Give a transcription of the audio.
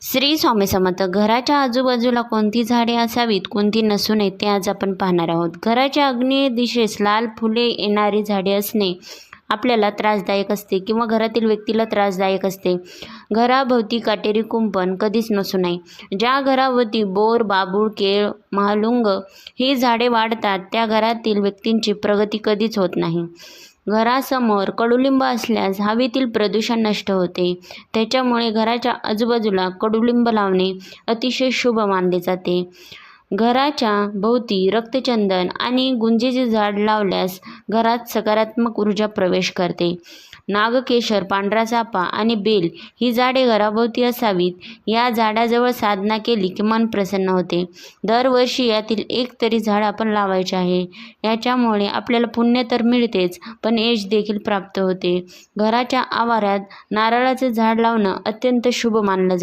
श्री स्वामी समर्थ. घराच्या आजूबाजूला कोणती झाडे असावीत, कोणती नसू नयेत ते आज आपण पाहणार आहोत. घराच्या आग्नेय दिशेस लाल फुले येणारी झाडे असणे आपल्याला त्रासदायक असते किंवा घरातील व्यक्तीला त्रासदायक असते. घराभोवती काटेरी कुंपण कधीच नसू नये. ज्या घराभोवती बोर, बाबूळ, केळ, महालुंग ही झाडे वाढतात त्या घरातील व्यक्तींची प्रगती कधीच होत नाही. घरासमोर कडुलिंब असल्यास हवेतील प्रदूषण नष्ट होते. त्याच्यामुळे घराच्या आजूबाजूला कडुलिंब लावणे अतिशय शुभ मानले जाते. घराच्या भोवती रक्तचंदन आणि गुंजेचे झाड लावल्यास घरात सकारात्मक ऊर्जा प्रवेश करते. नागकेशर, पांढरा चाफा आणि बेल ही झाडे घराभोवती असावीत. या झाडाजवळ साधना केली की मन प्रसन्न होते. दरवर्षी यातील एक तरी झाड आपण लावायचे आहे. याच्यामुळे आपल्याला पुण्य तर मिळतेच, पण यश देखील प्राप्त होते. घराच्या आवारात नारळाचे झाड लावणं अत्यंत शुभ मानलं जातं.